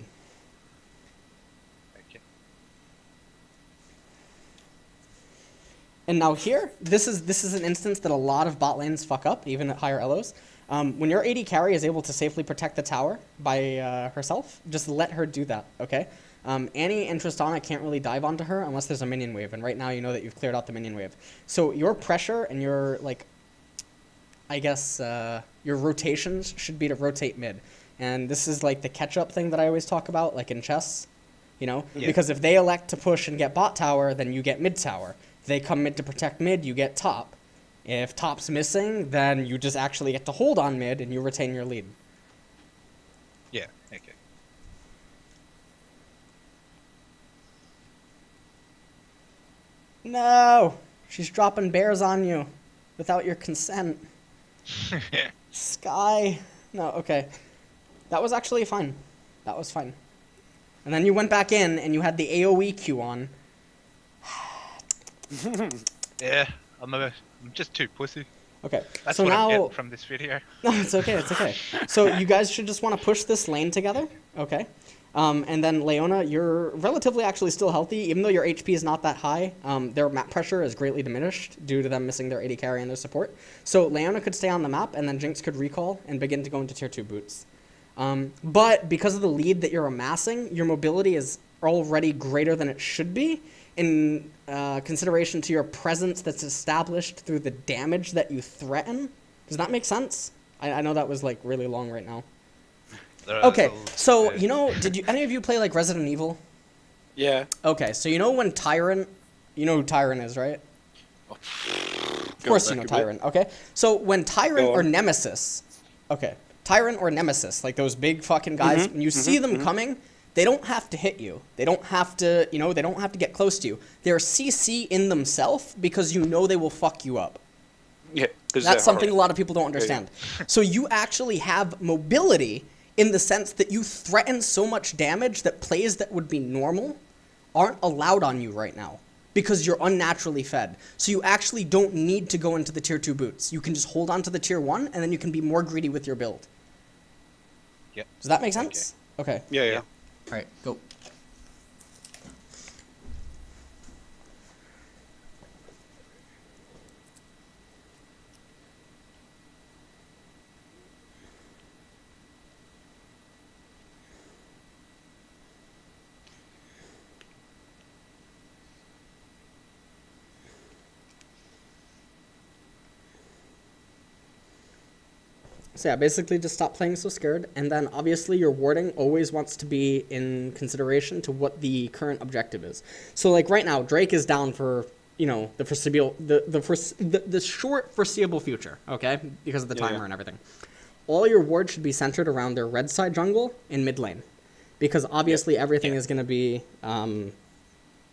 Speaker 1: And now here, this is an instance that a lot of bot lanes fuck up, even at higher elos. When your AD carry is able to safely protect the tower by herself, just let her do that, okay? Annie and Tristana can't really dive onto her unless there's a minion wave, and right now you know that you've cleared out the minion wave. So your pressure and your, like, I guess, your rotations should be to rotate mid. And this is like the catch-up thing that I always talk about, like in chess, you know? Yeah. Because if they elect to push and get bot tower, then you get mid tower. If they come mid to protect mid, you get top. If top's missing, then you just actually get to hold on mid and you retain your lead.
Speaker 3: Yeah, okay.
Speaker 1: No! She's dropping bears on you without your consent. Sky. No, okay. That was actually fine. That was fine. And then you went back in and you had the AoE Q on.
Speaker 3: Yeah, I'm just too pussy.
Speaker 1: Okay,
Speaker 3: That's
Speaker 1: so
Speaker 3: what I'm
Speaker 1: now...
Speaker 3: getting from this video.
Speaker 1: No, it's okay, it's okay. So you guys should just want to push this lane together, okay? And then Leona, you're relatively actually still healthy, even though your HP is not that high. Their map pressure is greatly diminished due to them missing their AD carry and their support. So Leona could stay on the map, and then Jinx could recall and begin to go into tier 2 boots. But because of the lead that you're amassing, your mobility is already greater than it should be in consideration to your presence that's established through the damage that you threaten. Does that make sense? I know that was like really long right now. Okay, so you know, did any of you play like Resident Evil?
Speaker 2: Yeah.
Speaker 1: Okay, so you know when Tyrant, you know who Tyrant is, right? Of course you know Tyrant, okay? So when Tyrant or Nemesis, okay, Tyrant or Nemesis, like those big fucking guys, when you see them coming, they don't have to hit you. They don't have to, you know, they don't have to get close to you. They're CC in themselves because you know they will fuck you up.
Speaker 2: Yeah.
Speaker 1: That's something a lot of people don't understand. So you actually have mobility in the sense that you threaten so much damage that plays that would be normal aren't allowed on you right now because you're unnaturally fed. So you actually don't need to go into the tier 2 boots. You can just hold on to the tier 1 and then you can be more greedy with your build.
Speaker 3: Yep.
Speaker 1: Does that make sense? Okay.
Speaker 2: Yeah.
Speaker 1: All right, go. So yeah, basically just stop playing so scared, and then obviously your warding always wants to be in consideration to what the current objective is. So like right now, Drake is down for, you know, the foreseeable, the short foreseeable future, okay, because of the timer and everything. All your wards should be centered around their red side jungle in mid lane, because obviously everything is going to be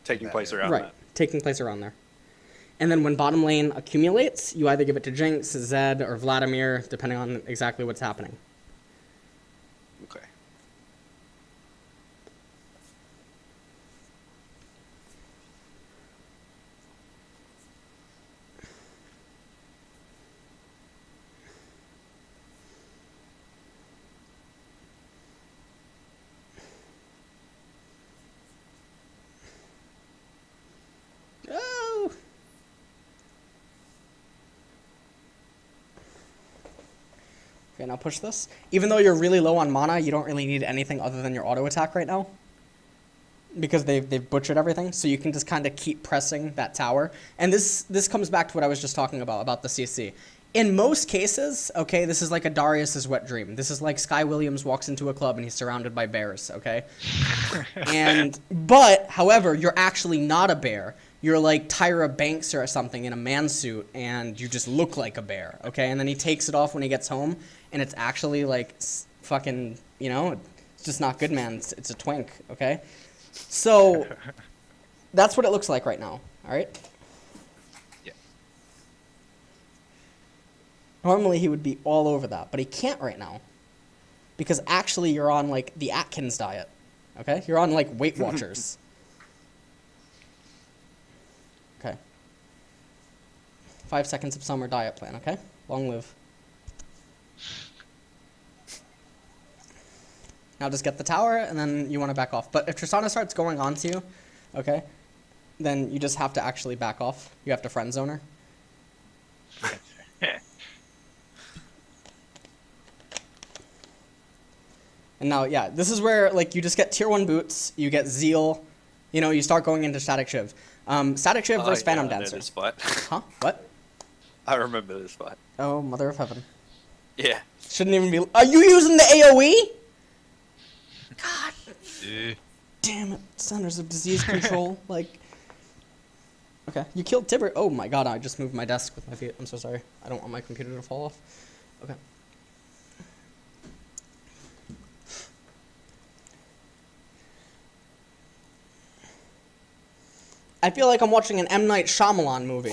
Speaker 2: taking place around that.
Speaker 1: Taking place around there. And then when bottom lane accumulates, you either give it to Jinx, Zed, or Vladimir, depending on exactly what's happening.
Speaker 2: Okay.
Speaker 1: Oh! Okay, now push this. Even though you're really low on mana, you don't really need anything other than your auto attack right now. Because they've butchered everything, so you can just kind of keep pressing that tower. And this comes back to what I was just talking about the CC. In most cases, okay, this is like a Darius's wet dream. This is like Sky Williams walks into a club and he's surrounded by bears, okay? But, however, you're actually not a bear. You're like Tyra Banks or something in a man suit, and you just look like a bear, okay? And then he takes it off when he gets home, and it's actually like fucking, you know, it's just not good, man. It's a twink, okay? So that's what it looks like right now, all right?
Speaker 3: Yeah.
Speaker 1: Normally he would be all over that, but he can't right now because actually you're on like the Atkins diet, okay? You're on like Weight Watchers. Okay. 5 seconds of summer diet plan, okay? Long live. Now just get the tower, and then you want to back off. But if Tristana starts going onto you, okay, then you just have to actually back off. You have to friend zone her. And now, yeah, this is where, like, you just get tier 1 boots, you get Zeal, you know, you start going into Static Shiv. Static Shiv versus Phantom Dancer.
Speaker 2: This fight.
Speaker 1: Huh? What?
Speaker 2: I remember this fight.
Speaker 1: Oh, mother of heaven.
Speaker 2: Yeah.
Speaker 1: Shouldn't even be... Are you using the AoE? God. Damn it. Centers of Disease Control. Like... Okay, you killed Tibber. Oh my god, I just moved my desk with my feet. I'm so sorry. I don't want my computer to fall off. Okay. I feel like I'm watching an M. Night Shyamalan movie.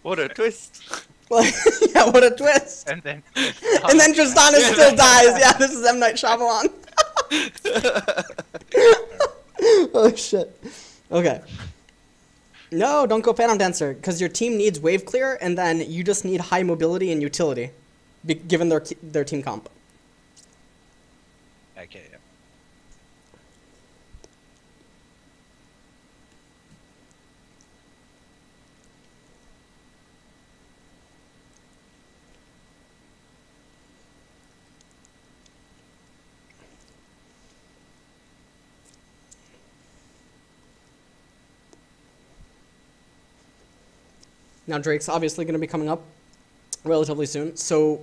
Speaker 2: What a twist.
Speaker 1: Yeah, what a twist.
Speaker 3: And then
Speaker 1: Tristana still dies. Yeah, this is M. Night Shyamalan. Oh, shit. Okay. No, don't go Phantom Dancer, because your team needs wave clear, and then you just need high mobility and utility, given their team comp.
Speaker 3: Okay, yeah.
Speaker 1: Now Drake's obviously going to be coming up relatively soon. So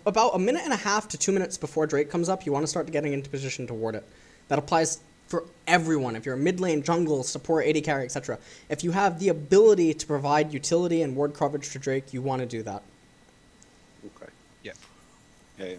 Speaker 1: about a minute and a half to 2 minutes before Drake comes up, you want to start getting into position to ward it. That applies for everyone. If you're a mid lane, jungle, support, AD carry, etc. If you have the ability to provide utility and ward coverage to Drake, you want to do that.
Speaker 2: Okay.
Speaker 3: Yeah.
Speaker 2: Yeah.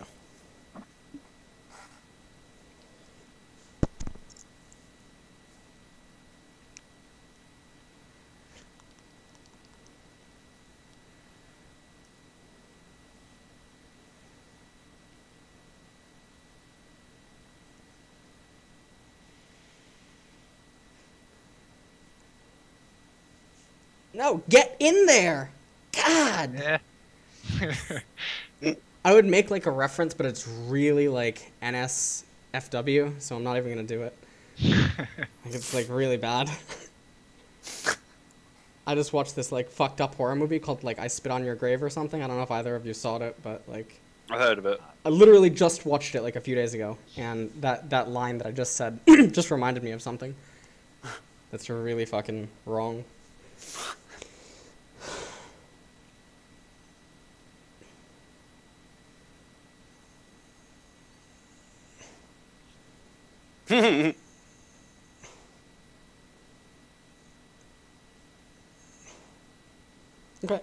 Speaker 1: No, get in there! God!
Speaker 3: Yeah.
Speaker 1: I would make like a reference, but it's really like NSFW, so I'm not even going to do it. Like, it's like really bad. I just watched this like fucked up horror movie called like I Spit on Your Grave or something. I don't know if either of you saw it, but like
Speaker 2: I heard of it.
Speaker 1: I literally just watched it like a few days ago, and that line that I just said just reminded me of something that's really fucking wrong. Okay,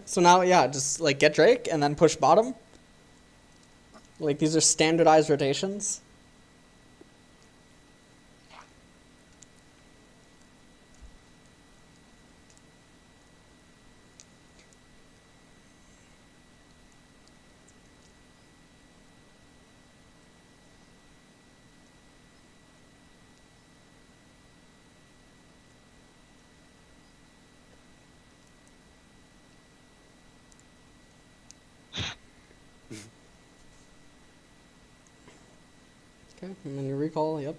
Speaker 1: so now, yeah, just, like, get Drake and then push bottom. Like, these are standardized rotations. Okay, and then you recall, yep.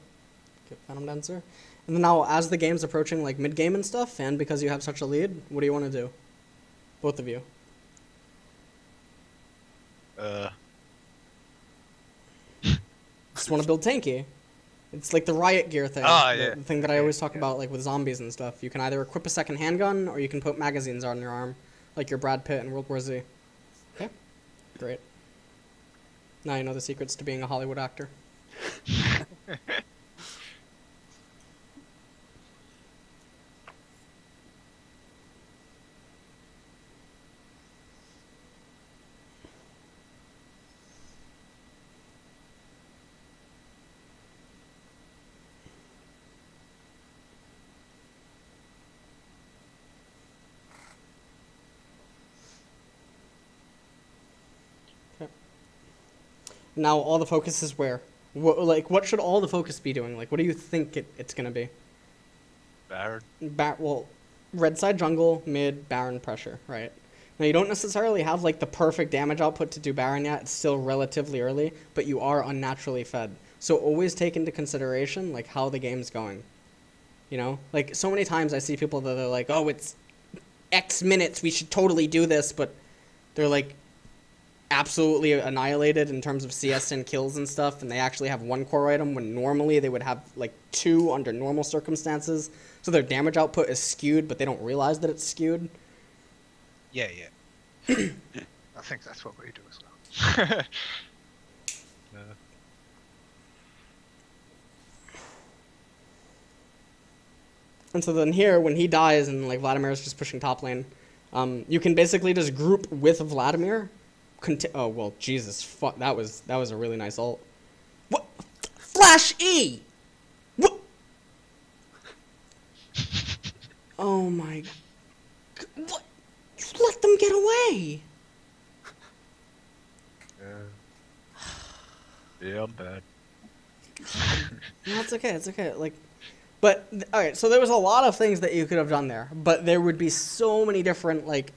Speaker 1: Get Phantom Dancer. And then now, as the game's approaching, like, mid-game and stuff, and because you have such a lead, what do you want to do? Both of you. Just want to build tanky. It's like the riot gear thing.
Speaker 3: Oh,
Speaker 1: the,
Speaker 3: yeah.
Speaker 1: the thing that I always talk about, like, with zombies and stuff. You can either equip a second handgun, or you can put magazines on your arm, like your Brad Pitt in World War Z. Okay, great. Now you know the secrets to being a Hollywood actor. Now all the focus is where? What should all the focus be doing? Like, what do you think it's gonna be?
Speaker 3: Baron.
Speaker 1: Well, red side jungle, mid, Baron pressure, right? Now you don't necessarily have like the perfect damage output to do Baron yet. It's still relatively early, but you are unnaturally fed. So always take into consideration like how the game's going. You know, like so many times I see people that are like, oh, it's X minutes, we should totally do this, but they're like absolutely annihilated in terms of CS and kills and stuff, and they actually have one core item when normally they would have like 2 under normal circumstances. So their damage output is skewed, but they don't realize that it's skewed.
Speaker 3: Yeah. I think that's what we do as well.
Speaker 1: And so then here, when he dies and like Vladimir's just pushing top lane, you can basically just group with Vladimir. Oh well, Jesus, fuck, that was a really nice ult. What? Flash E. What? Oh my. What? Just let them get away.
Speaker 3: Yeah, I'm bad.
Speaker 1: No, it's okay. It's okay. Like, but all right. So there was a lot of things that you could have done there, but there would be so many different like.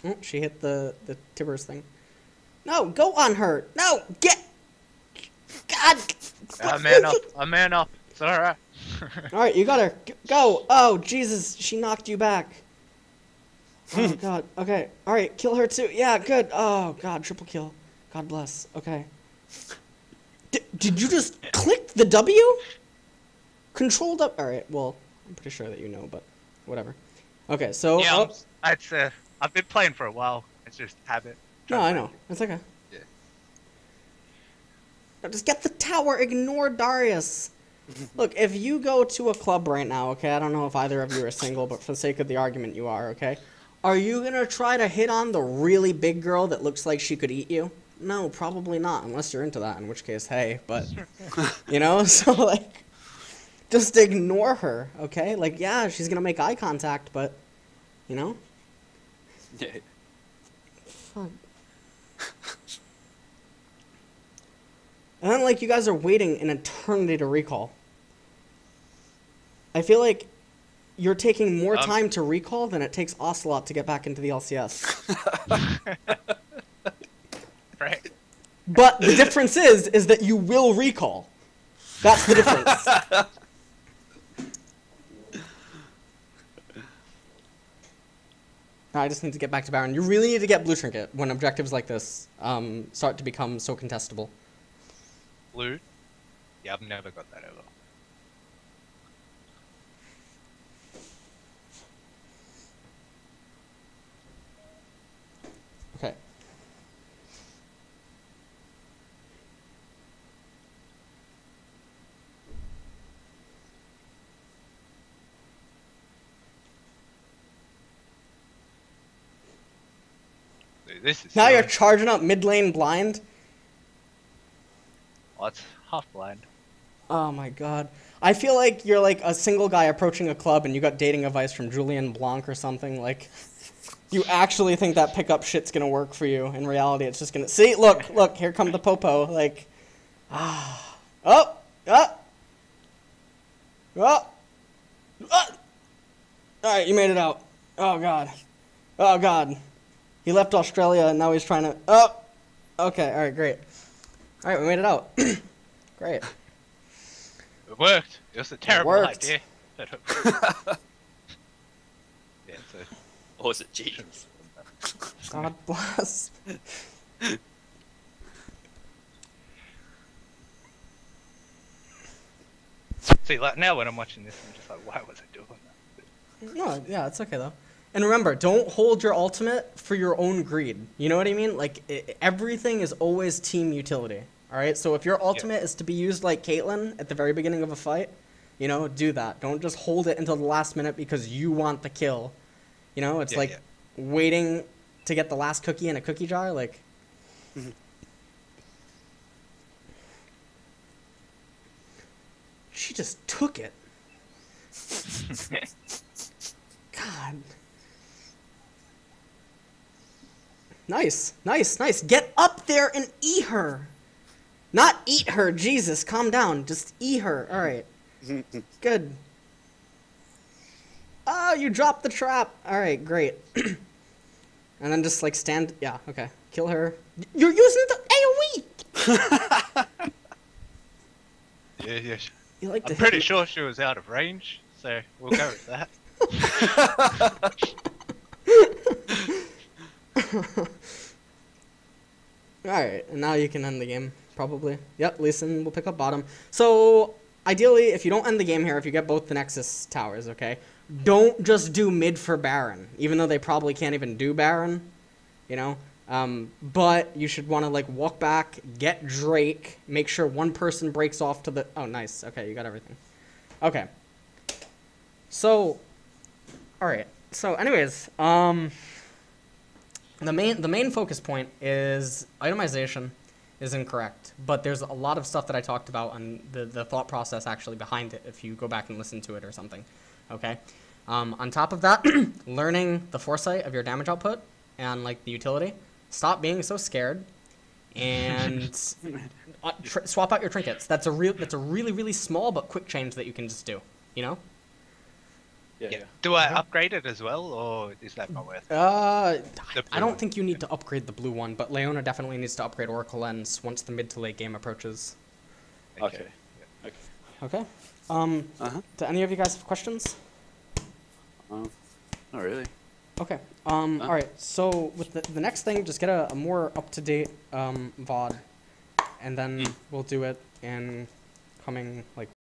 Speaker 1: Oh, she hit the Tibbers thing. No, go on her. No, get. God.
Speaker 3: I'm man up. It's alright.
Speaker 1: All right, you got her. Go. Oh, Jesus, she knocked you back. Oh God. Okay. All right, kill her too. Yeah, good. Oh God, triple kill. God bless. Okay. Did you just click the W? Control W. All right. Well, I'm pretty sure that you know, but whatever. Okay. So.
Speaker 3: Yeah, I've been playing for a while. It's just habit.
Speaker 1: No, I know. It's okay.
Speaker 3: Yeah.
Speaker 1: Now just get the tower. Ignore Darius. Look, if you go to a club right now, okay, I don't know if either of you are single, but for the sake of the argument, you are, okay? Are you going to try to hit on the really big girl that looks like she could eat you? No, probably not, unless you're into that, in which case, hey, but, you know, so, like, just ignore her, okay? Like, yeah, she's going to make eye contact, but, you know?
Speaker 2: Yeah.
Speaker 1: Fuck. And then, like, you guys are waiting an eternity to recall. I feel like you're taking more time to recall than it takes Ocelot to get back into the LCS.
Speaker 3: Right.
Speaker 1: But the difference is that you will recall. That's the difference. I just need to get back to Baron. You really need to get Blue Trinket when objectives like this start to become so contestable.
Speaker 3: Blue? Yeah, I've never got that ever.
Speaker 1: Okay.
Speaker 3: Dude, this is
Speaker 1: Now
Speaker 3: so...
Speaker 1: you're charging up mid lane blind.
Speaker 3: What? Half blind.
Speaker 1: Oh my god. I feel like you're like a single guy approaching a club and you got dating advice from Julian Blanc or something. Like, you actually think that pickup shit's gonna work for you. In reality, it's just gonna... See, look, here come the popo. Like, Alright, you made it out. Oh god. Oh god. He left Australia and now he's trying to... Oh! Okay, alright, great. Alright, we made it out. Great.
Speaker 3: It worked. It was a terrible idea. Yeah, so...
Speaker 2: Or was it Jinx?
Speaker 1: God bless.
Speaker 3: See, like, now when I'm watching this, I'm just like, why was I doing that?
Speaker 1: No, yeah, it's okay though. And remember, don't hold your ultimate for your own greed. You know what I mean? Like, everything is always team utility. Alright? So if your ultimate is to be used like Caitlyn at the very beginning of a fight, you know, do that. Don't just hold it until the last minute because you want the kill. You know, it's waiting to get the last cookie in a cookie jar. Like, she just took it. God. Nice, nice, nice. Get up there and eat her. Not eat her. Jesus, calm down. Just eat her. All right. Good. Oh, you dropped the trap. All right, great. And then just like stand. Yeah, okay. Kill her. You're using the AoE.
Speaker 3: Yeah.
Speaker 1: You like to
Speaker 3: I'm pretty sure she was out of range, so we'll go with that.
Speaker 1: Alright, and now you can end the game, probably. Yep, Leeson will pick up bottom. So, ideally, if you don't end the game here, if you get both the Nexus towers, okay, don't just do mid for Baron, even though they probably can't even do Baron, you know? But you should want to, like, walk back, get Drake, make sure one person breaks off to the... Oh, nice. Okay, you got everything. Okay. So, all right. So, anyways, the main focus point is itemization is incorrect, but there's a lot of stuff that I talked about and the thought process actually behind it if you go back and listen to it or something. Okay. On top of that, learning the foresight of your damage output and like the utility. Stop being so scared, and swap out your trinkets. That's a really small but quick change that you can just do. You know.
Speaker 3: Yeah. Do I upgrade it as well, or is that not worth it?
Speaker 1: I don't think you need to upgrade the blue one, but Leona definitely needs to upgrade Oracle Lens once the mid to late game approaches.
Speaker 2: Okay.
Speaker 1: Okay. Do any of you guys have questions?
Speaker 2: Not really.
Speaker 1: Okay. All right. So with the next thing, just get a more up-to-date VOD, and then we'll do it in coming like